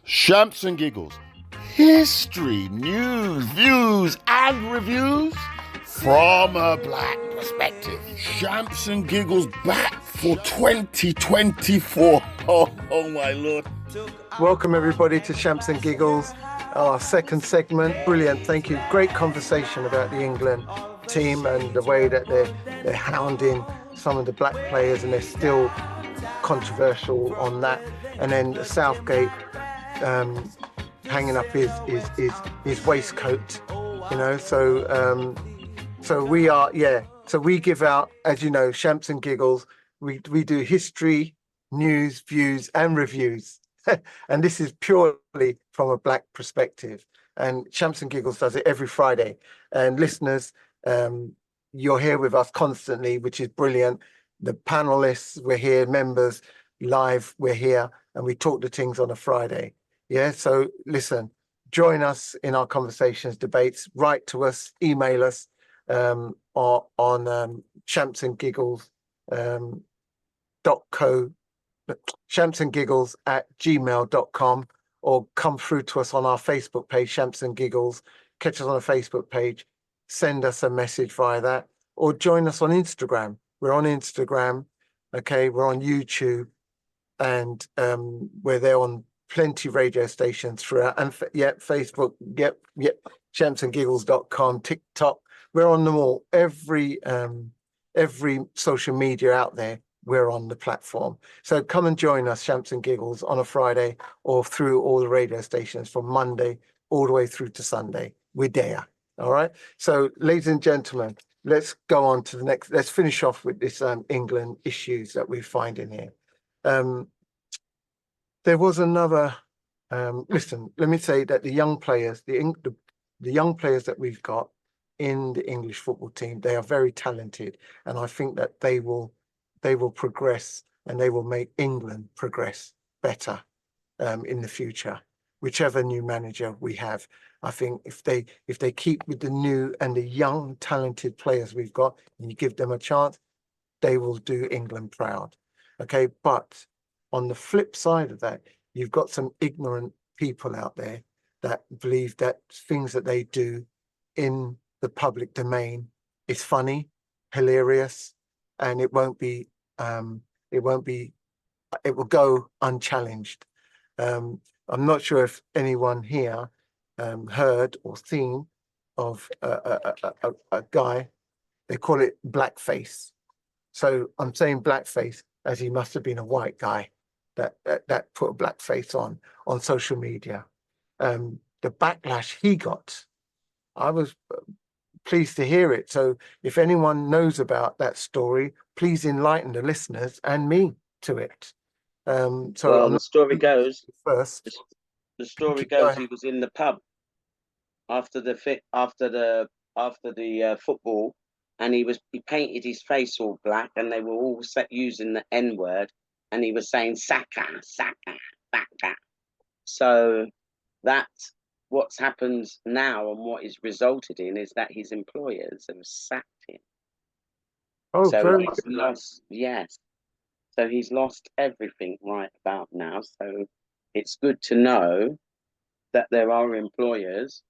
Shamps and Giggles. History, news, views, and reviews from a black perspective. Shamps and Giggles back for 2024. Oh my lord. Welcome everybody to Shamps and Giggles, our second segment. Brilliant, thank you. Great conversation about the England team and the way that they're hounding some of the black players, and they're still controversial on that. And then Southgate hanging up his waistcoat, you know. So we are, so we give out, as you know, Shamps and Giggles. We do history, news, views, and reviews. And this is purely from a black perspective. And Shamps and Giggles does it every Friday. And listeners, you're here with us constantly, which is brilliant. The panelists, we're here, members, live, we're here, and we talk the things on a Friday. Yeah, so listen, join us in our conversations, debates, write to us, email us or on Shamps and Giggles shampsandgiggles@gmail.com, or come through to us on our Facebook page, Shamps and Giggles. Catch us on a Facebook page, send us a message via that, or join us on Instagram. We're on Instagram, okay, we're on YouTube, and we're there on plenty radio stations throughout, and Facebook, shampsandgiggles.com, TikTok, we're on them all. Every social media out there, we're on the platform. So come and join us, Shamps and Giggles, on a Friday, or through all the radio stations from Monday all the way through to Sunday. We're there. All right. So, ladies and gentlemen, let's go on to the next. Let's finish off with this England issues that we find in here. There was another. Listen, let me say that the young players, the young players that we've got in the English football team, they are very talented, and I think that they will progress, and they will make England progress better in the future, whichever new manager we have. I think if they keep with the new and the young talented players we've got, and you give them a chance, they will do England proud. Okay, but on the flip side of that, you've got some ignorant people out there that believe that things that they do in the public domain is funny, hilarious, and it will go unchallenged. I'm not sure if anyone here heard or seen of a guy, they call it blackface. So I'm saying blackface as he must have been a white guy that put a blackface on social media. The backlash he got, I was pleased to hear it. So if anyone knows about that story, please enlighten the listeners and me to it. The story goes first. The story goes he was in the pub after the football, and he painted his face all black, and they were all using the N-word, and he was saying Saka, Saka, Saka. So that's what's happened now, and what is resulted in is that his employers have sacked him. Oh, so very he's lost, yes. So he's lost everything right about now. So it's good to know that there are employers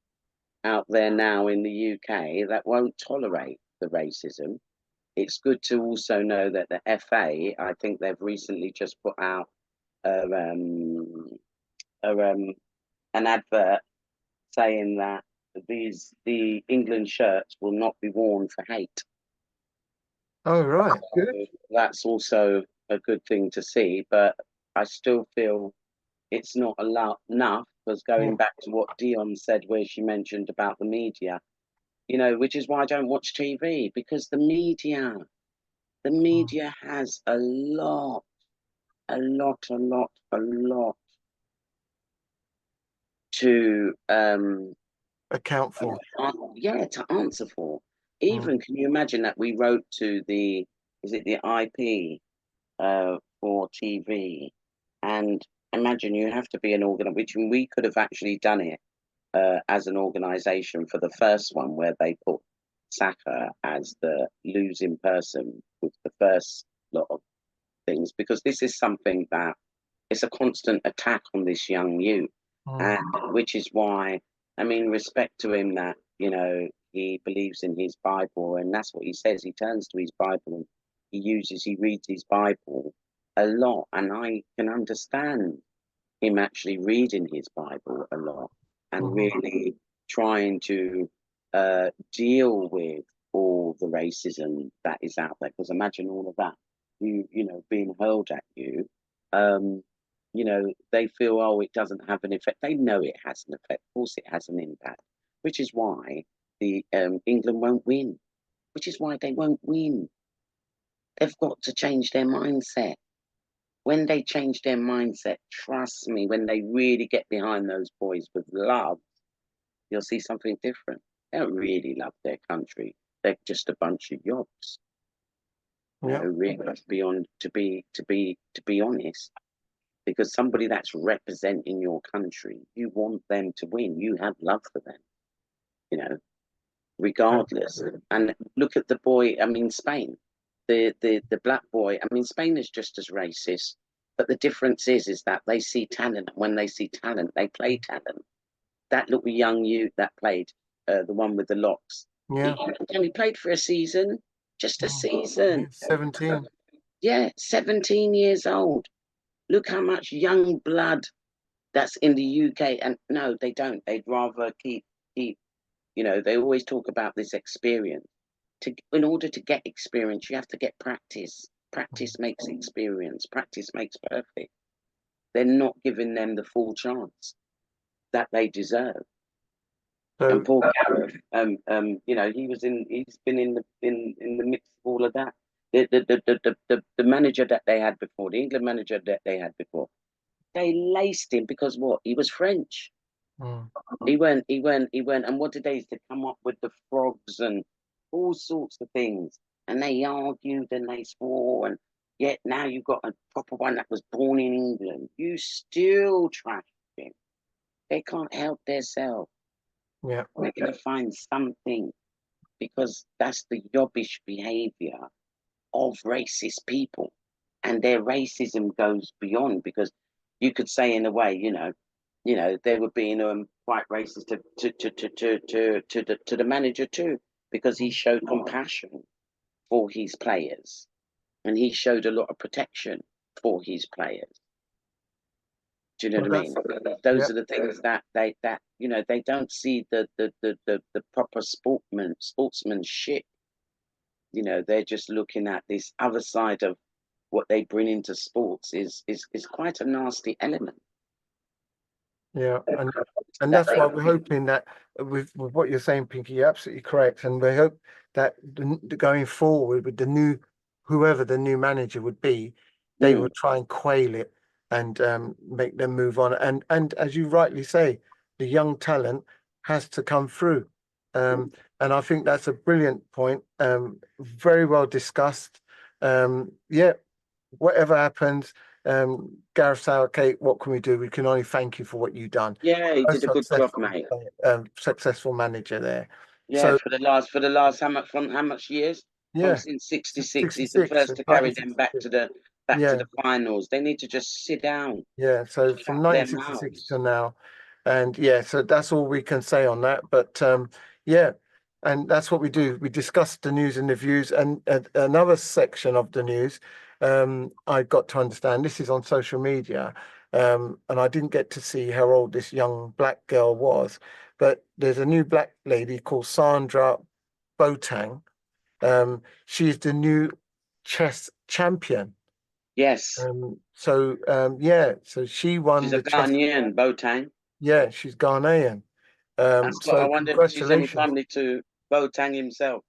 out there now in the UK that won't tolerate the racism. It's good to also know that the FA, I think they've recently just put out an advert saying that the England shirts will not be worn for hate. Oh, right. Good. So that's also a good thing to see, but I still feel it's not enough, because going back to what Dion said, where she mentioned about the media, you know, which is why I don't watch TV, because the media has a lot to account for. To answer for. Even can you imagine that we wrote to the IP for TV, and imagine you have to be an organization, which we could have actually done it as an organization for the first one, where they put Saka as the losing person with the first lot of things, because this is something that it's a constant attack on this young youth. And which is why, I mean, respect to him that, he believes in his Bible, and that's what he says. He turns to his Bible and he reads his Bible a lot. And I can understand him actually reading his Bible a lot and really trying to deal with all the racism that is out there. Because imagine all of that, being hurled at you. They feel, oh, it doesn't have an effect. They know it has an effect. Of course, it has an impact, which is why the England won't win. Which is why they won't win. They've got to change their mindset. When they change their mindset, trust me, when they really get behind those boys with love, you'll see something different. They don't really love their country. They're just a bunch of yobs. Really, to be honest, because somebody that's representing your country, you want them to win. You have love for them, regardless. And look at the boy. I mean, Spain, the black boy. I mean, Spain is just as racist, but the difference is that they see talent. When they see talent, they play talent. That little young youth that played, the one with the locks, he only played for a season, just a season. 17. Yeah, 17 years old. Look how much young blood that's in the UK. And no, they don't. They'd rather keep. They always talk about this experience. In order to get experience, you have to get practice. Practice makes experience. Practice makes perfect. They're not giving them the full chance that they deserve. So, and Paul Garrett, he's been in the mix of all of that. The manager that they had before, the England manager that they had before, they laced him because what? He was French. He went, and what did they used to come up with the frogs and all sorts of things, and they argued and they swore, and yet now you've got a proper one that was born in England. You still trash him. They can't help themselves. Yeah, they're going to find something, because that's the yobbish behavior of racist people, and their racism goes beyond. Because you could say, in a way, they were being quite racist to the manager too, because he showed compassion for his players, and he showed a lot of protection for his players. Do you know what I mean? Those are the things that they don't see the proper sportsmanship. They're just looking at this other side of what they bring into sports is quite a nasty element. Yeah, and that's why we're hoping that with what you're saying, Pinky, you're absolutely correct, and we hope that going forward with whoever the new manager would be, they will try and quail it and make them move on. And as you rightly say, the young talent has to come through, and I think that's a brilliant point. Very well discussed. Whatever happens. Gareth Southgate, what can we do? We can only thank you for what you've done. Yeah, he did a good job, mate. Successful manager there. Yeah, so, for the last how much years? Yeah, since '66, he's the first to carry them back to the finals. They need to just sit down. Yeah, so from 1966 to now, and so that's all we can say on that. But and that's what we do. We discuss the news and the views, and another section of the news. I got to understand this is on social media, and I didn't get to see how old this young black girl was, but there's a new black lady called Sandra Boateng. She's the new chess champion. Yes. So she won. She's a Ghanaian, Boateng. Yeah, she's Ghanaian. That's what I wonder if she's any family to Boateng himself.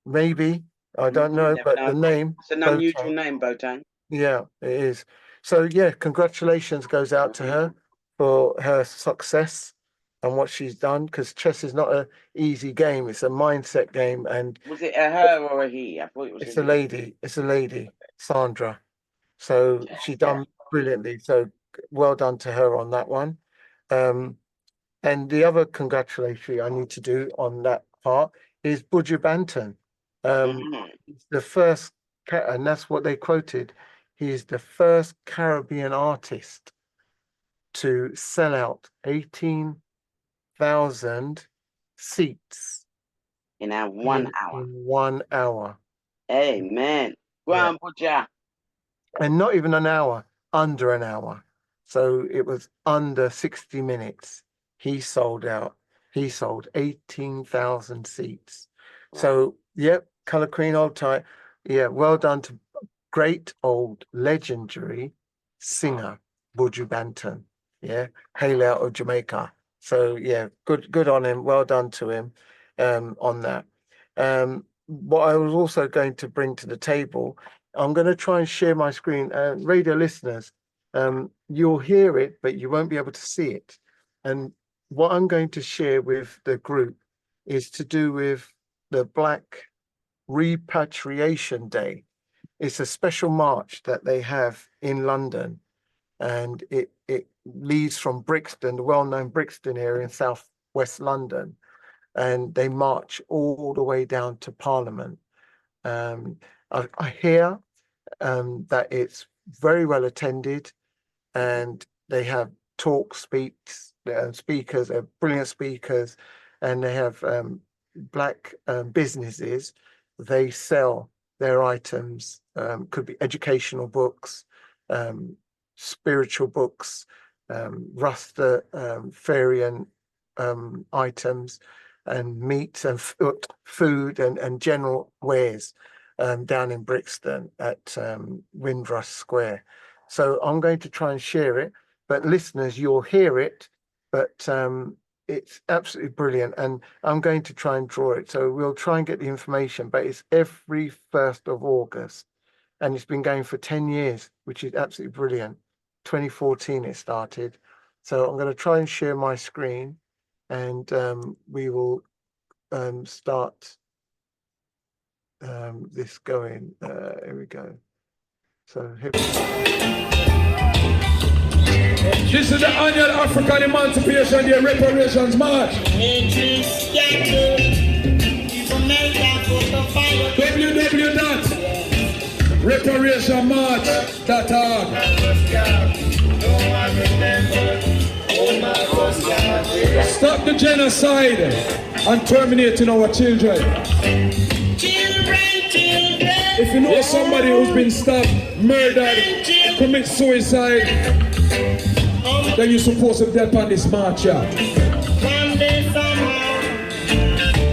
Maybe. I don't know, but the name. It's an unusual name, Boateng. Yeah, it is. So congratulations goes out to her for her success and what she's done, because chess is not an easy game. It's a mindset game. And was it a her or a he? I thought it was. It's a lady. It's a lady, Sandra. So she done brilliantly. So well done to her on that one. And the other congratulatory I need to do on that part is Buju Banton. The first, and that's what they quoted. He is the first Caribbean artist to sell out 18,000 seats in our 1 hour. In 1 hour. Amen. Go on, Buju. And not even an hour, under an hour. So it was under 60 minutes. He sold out. He sold 18,000 seats. Wow. So, yep, Colour Queen, old tight. Yeah, well done to great old legendary singer, Buju Banton. Yeah, hail out of Jamaica. So, yeah, good on him. Well done to him on that. What I was also going to bring to the table, I'm going to try and share my screen. Radio listeners, you'll hear it, but you won't be able to see it. And what I'm going to share with the group is to do with the Black Repatriation Day. It's a special march that they have in London, and it leads from Brixton, the well-known Brixton area in southwest London, and they march all the way down to Parliament. I hear that it's very well attended, and they have speakers, brilliant speakers, and they have Black businesses. They sell their items, could be educational books, spiritual books, Rastafarian items, and meat and food and general wares down in Brixton at Windrush Square. So I'm going to try and share it, but listeners, you'll hear it, but it's absolutely brilliant, and I'm going to try and draw it. So we'll try and get the information, but it's every 1st of August, and it's been going for 10 years, which is absolutely brilliant. 2014 it started. So I'm going to try and share my screen, and we will start this going. Here we go. So here we go. This is the annual African Emancipation Day Reparations March. www.reparationmarch.org. Stop the genocide and terminating our children. If you know somebody who's been stabbed, murdered, commit suicide, then you're supposed to help on this march, yeah.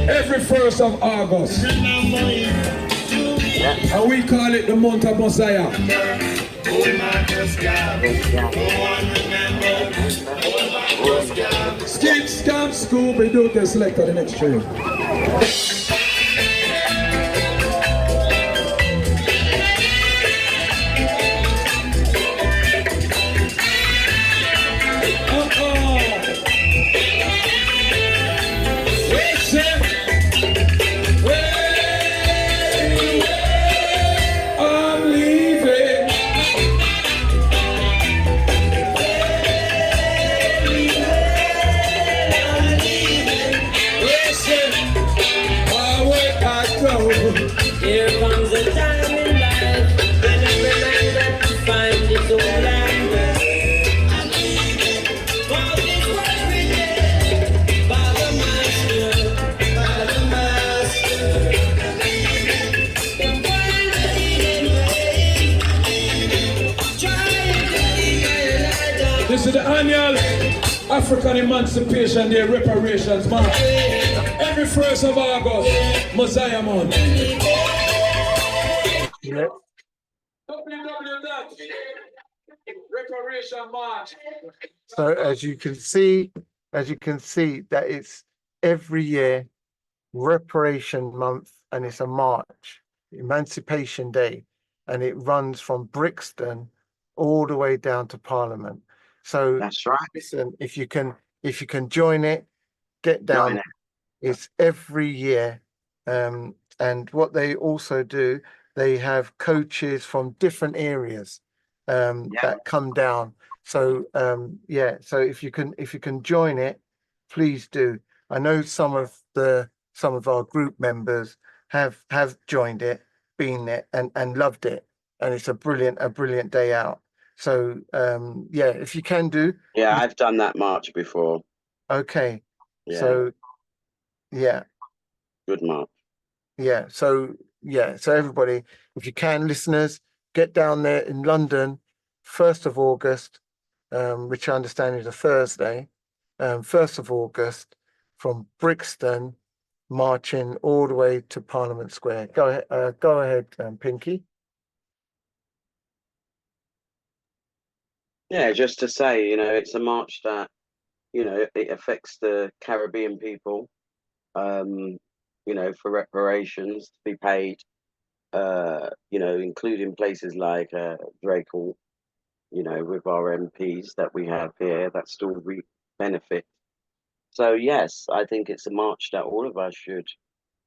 Every 1st of August. And we call it the month of Messiah. Skip, scam, Scooby, do the select for the next train. This is the annual African Emancipation Day Reparations March. Every 1st of August, Messiah Month. Yep. www.reparationmarch. So as you can see that it's every year Reparation Month, and it's a march, Emancipation Day, and it runs from Brixton all the way down to Parliament. So That's right. listen, if you can join it, get down. Join it. It's every year. And what they also do, they have coaches from different areas that come down. So so if you can join it, please do. I know some of our group members have joined it, been there, and loved it, and it's a brilliant day out. So yeah, if you can do. Yeah, I've done that march before. Okay. Yeah. So yeah. Good march. Yeah. So yeah. So everybody, if you can, listeners, get down there in London, 1st of August, which I understand is a Thursday. 1st of August, from Brixton, marching all the way to Parliament Square. Go ahead, Pinky. Yeah, just to say, it's a march that, it affects the Caribbean people, for reparations to be paid, including places like Drake Hall, with our MPs that we have here that still reap benefit. So, yes, I think it's a march that all of us should,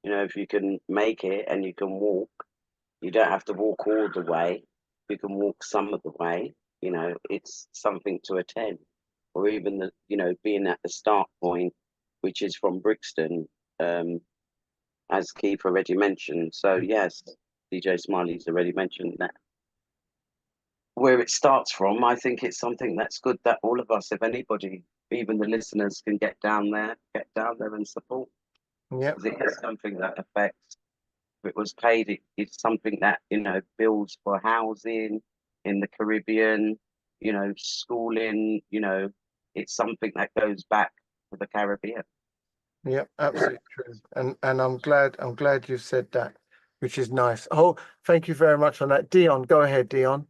if you can make it and you can walk, you don't have to walk all the way. You can walk some of the way. It's something to attend, or even being at the start point, which is from Brixton, as Keith already mentioned. So yes, DJ Smiley's already mentioned that. Where it starts from, I think it's something that's good that all of us, if anybody, even the listeners, can get down there and support. Yeah. Because it is something that affects. If it was paid, it's something that builds for housing in the Caribbean, schooling. It's something that goes back to the Caribbean. Yeah, absolutely true. And I'm glad you said that, which is nice. Oh, thank you very much on that. Dion, go ahead, Dion.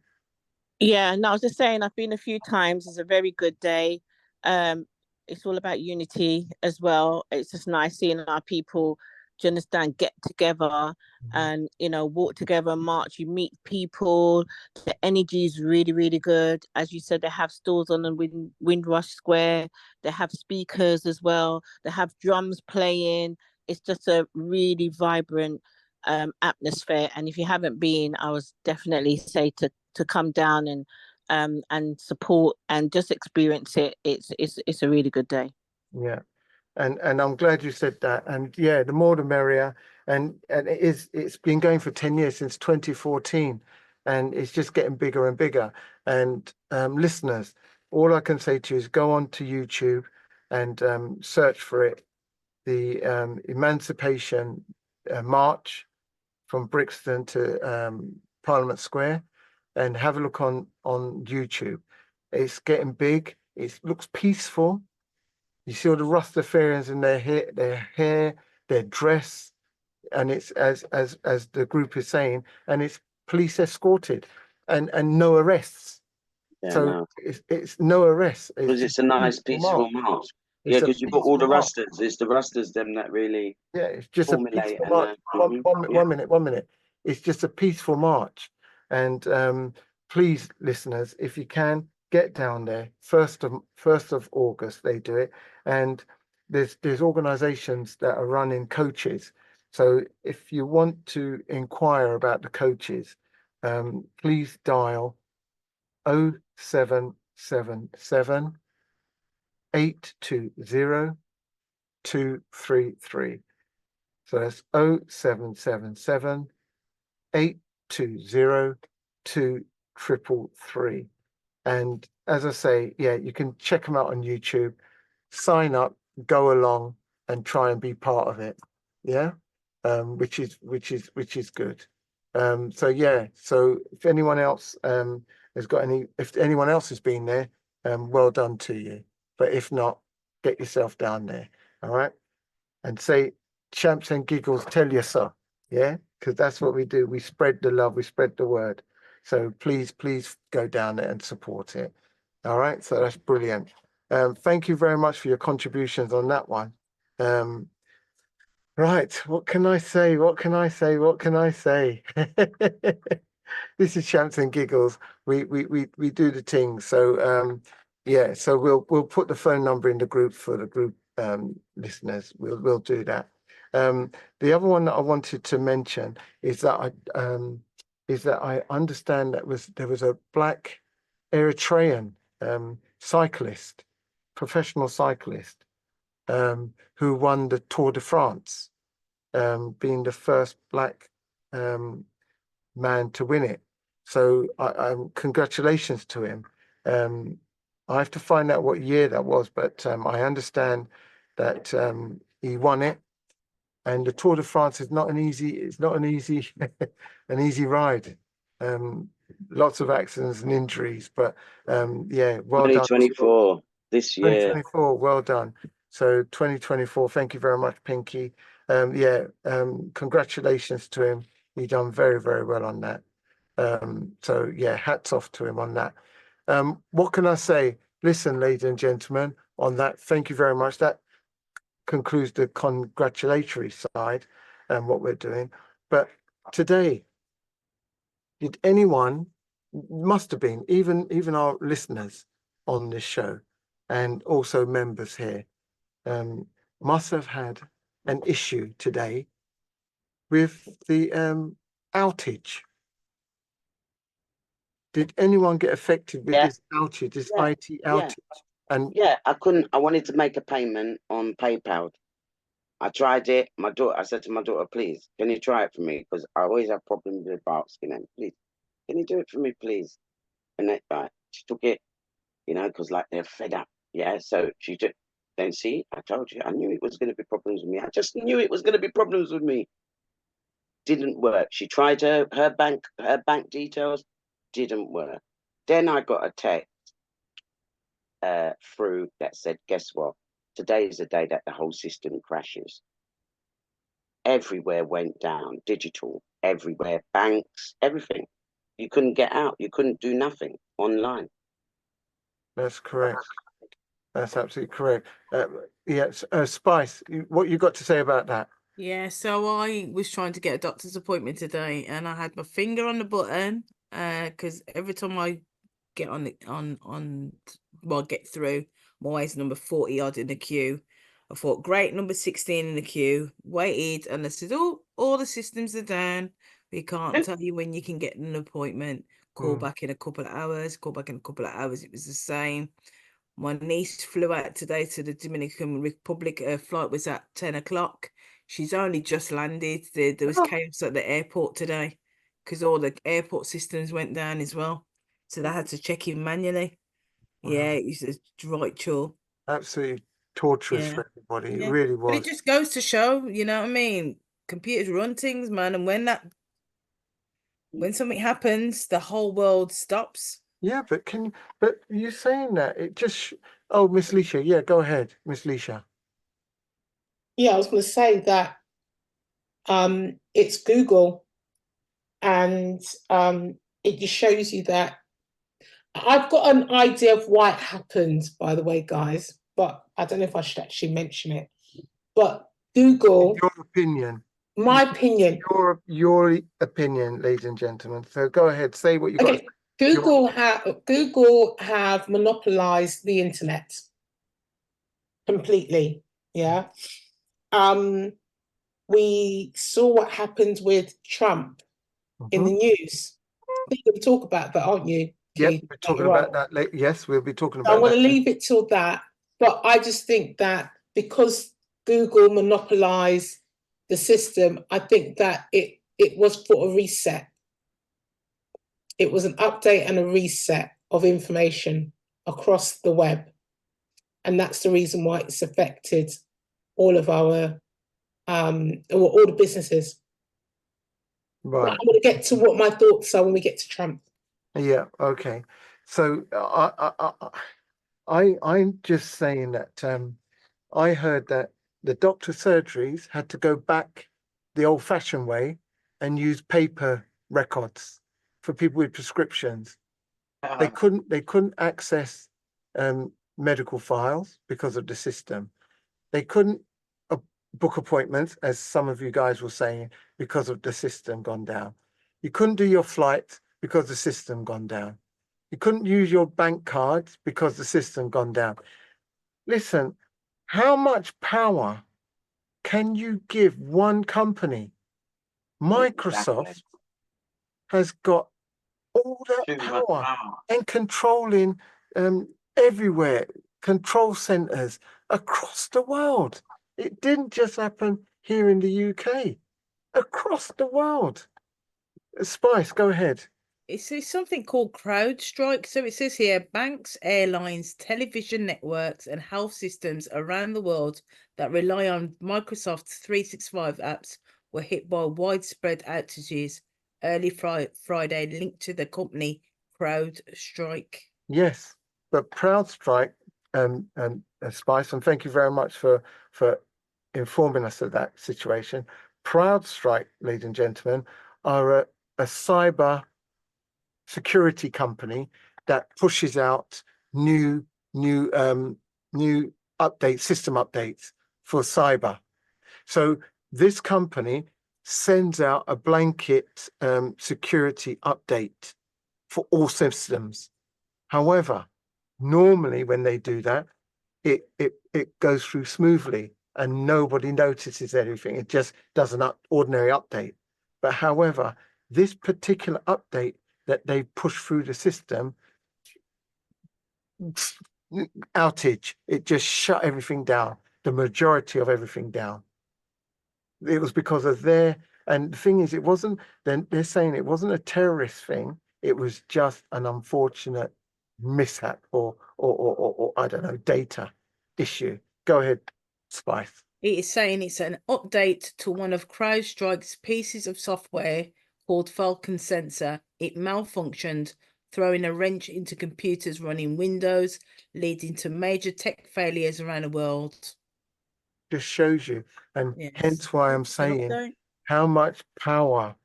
Yeah, no, I was just saying I've been a few times. It's a very good day. It's all about unity as well. It's just nice seeing our people, do you understand, get together and walk together, march. You meet people. The energy is really, really good. As you said, they have stalls on the Windrush Square. They have speakers as well. They have drums playing. It's just a really vibrant atmosphere. And if you haven't been, I would definitely say to come down and support and just experience it. It's a really good day. Yeah. And I'm glad you said that. And yeah, the more the merrier. And it's been going for 10 years, since 2014, and it's just getting bigger and bigger. And listeners, all I can say to you is go on to YouTube and search for it. The Emancipation March from Brixton to Parliament Square, and have a look on YouTube. It's getting big. It looks peaceful. You see all the Rastafarians in their hair, their dress, and it's as the group is saying, and it's police escorted, and no arrests. Yeah, So no. it's no arrests. Because it's a nice peaceful march. Yeah, because you've got all the Rastas. It's the Rastas them that really. Yeah, it's just formulate a peaceful march. One minute. It's just a peaceful march, and please, listeners, if you can, get down there. 1st of August they do it, and there's organisations that are running coaches. So if you want to inquire about the coaches, please dial 0777 820 233. So that's 0777 820 233. And as I say, yeah, you can check them out on YouTube, sign up, go along, and try and be part of it. Yeah, which is good. So yeah, so if anyone else if anyone else has been there, well done to you. But if not, get yourself down there. All right, and say, Champs and Giggles tell you so. Yeah, because that's what we do. We spread the love, we spread the word. So please go down there and support it. All right, so that's brilliant. Thank you very much for your contributions on that one. Right, what can I say? This is Champs and Giggles. We do the thing. So yeah, so we'll put the phone number in the group for the group listeners. We'll do that. The other one that I wanted to mention is that I understand that there was a black Eritrean cyclist, professional cyclist, who won the Tour de France, being the first black man to win it. So congratulations to him. I have to find out what year that was, but I understand that he won it. And the Tour de France is not an easy, an easy ride. Lots of accidents and injuries, but yeah, well done. 2024 this year. 2024, well done. So 2024, thank you very much, Pinky. Yeah, congratulations to him. He done very, very well on that. So yeah, hats off to him on that. What can I say? Listen, ladies and gentlemen, on that, thank you very much. That concludes the congratulatory side and what we're doing. But today, did anyone, must have been, even our listeners on this show and also members here, must have had an issue today with the outage. Did anyone get affected with this outage, this IT outage? And I wanted to make a payment on PayPal. I tried it. I said to my daughter, please, can you try it for me? Because I always have problems with Barkskin. And please, can you do it for me, please? And she took it, because like they're fed up. Yeah. So she took, then see, I told you, I knew it was going to be problems with me. I just knew it was going to be problems with me. Didn't work. She tried her bank details, didn't work. Then I got a text through that said, guess what? Today is the day that the whole system crashes. Everywhere went down, digital, everywhere, banks, everything. You couldn't get out. You couldn't do nothing online. That's correct. That's absolutely correct. Yes, Spice, what you got to say about that? Yeah, so I was trying to get a doctor's appointment today, and I had my finger on the button because every time I get get through, I'm always number 40 odd in the queue. I thought, great, number 16 in the queue, waited, and I said, oh, all the systems are down. We can't tell you when you can get an appointment. Call back in a couple of hours, call back in a couple of hours. It was the same. My niece flew out today to the Dominican Republic. Her flight was at 10 o'clock. She's only just landed. There was chaos at the airport today because all the airport systems went down as well. So they had to check in manually. Wow. Yeah, it was a right chore. Absolutely torturous for everybody. It really was. But it just goes to show, you know what I mean? Computers run things, man. And when something happens, the whole world stops. Yeah, but you're saying that it just, oh, Miss Leisha, yeah, go ahead, Miss Leisha. Yeah, I was going to say that it's Google, and it just shows you that I've got an idea of why it happened, by the way, guys, but I don't know if I should actually mention it. But Google, your opinion. My opinion. Your opinion, ladies and gentlemen. So go ahead, say what you got. Google have monopolized the internet completely. Yeah. We saw what happened with Trump in the news. You're going to talk about that, aren't you? Yep, we're talking about that later. Yes, we'll be talking about that. I want to leave it till that, but I just think that because Google monopolized the system, I think that it was for a reset. It was an update and a reset of information across the web. And that's the reason why it's affected all of our, all the businesses. Right. I'm going to get to what my thoughts are when we get to Trump. Yeah, okay. So I'm just saying that I heard that the doctor surgeries had to go back the old-fashioned way and use paper records for people with prescriptions. They couldn't access medical files because of the system. They couldn't book appointments, as some of you guys were saying, because of the system gone down. You couldn't do your flights because the system gone down. You couldn't use your bank cards because the system gone down. Listen, how much power can you give one company? Microsoft has got all that power and controlling everywhere, control centers across the world. It didn't just happen here in the UK, across the world. Spice, go ahead. It's something called CrowdStrike. So it says here, banks, airlines, television networks, and health systems around the world that rely on Microsoft's 365 apps were hit by widespread outages early Friday, linked to the company CrowdStrike. Yes, but CrowdStrike and Spice, and thank you very much for informing us of that situation. CrowdStrike, ladies and gentlemen, are a cyber security company that pushes out new updates, system updates for cyber. So this company sends out a blanket security update for all systems. However, normally when they do that, it goes through smoothly and nobody notices anything. It just does an ordinary update. But however, this particular update that they push through the system, outage, it just shut everything down, the majority of everything down. It was because of and the thing is, it wasn't, then they're saying it wasn't a terrorist thing, it was just an unfortunate mishap or I don't know, data issue. Go ahead, Spice. It is saying it's an update to one of CrowdStrike's pieces of software called Falcon Sensor. It malfunctioned, throwing a wrench into computers running Windows, leading to major tech failures around the world. Just shows you, and Yes. hence why I'm saying, how much power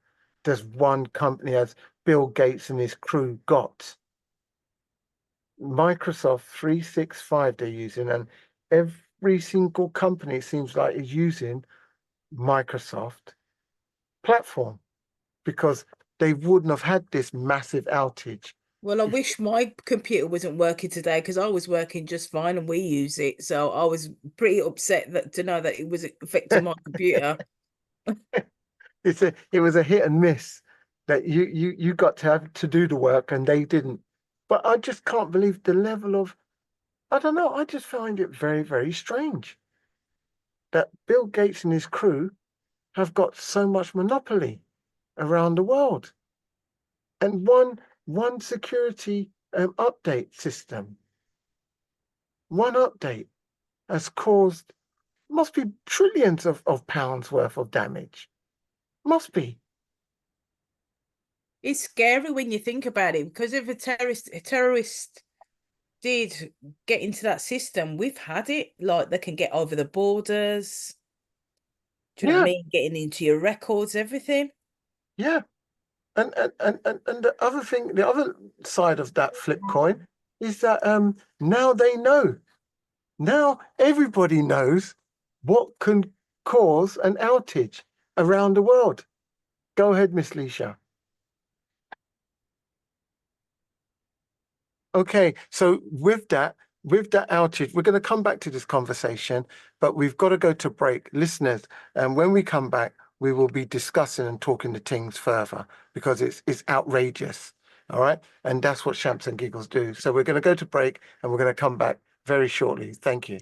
does one company as Bill Gates and his crew got? Microsoft 365 they're using, and every single company seems like is using Microsoft platform, because they wouldn't have had this massive outage. Well, I wish my computer wasn't working today, because I was working just fine and we use it. So I was pretty upset to know that it was affecting my computer. It was a hit and miss that you got to have to do the work and they didn't. But I just can't believe the level of, I don't know, I just find it very, very strange that Bill Gates and his crew have got so much monopoly around the world. And one security update system, one update has caused, must be trillions of pounds worth of damage. Must be. It's scary when you think about it, because if a terrorist did get into that system, we've had it. Like, they can get over the borders. Do you know what I mean? Getting into your records, everything. Yeah. And the other thing, the other side of that flip coin is that now they know. Now everybody knows what can cause an outage around the world. Go ahead, Miss Leisha. Okay, so with that outage, we're going to come back to this conversation, but we've got to go to break. Listeners, and when we come back, we will be discussing and talking the things further, because it's outrageous. All right. And that's what Shamps and Giggles do. So we're going to go to break and we're going to come back very shortly. Thank you.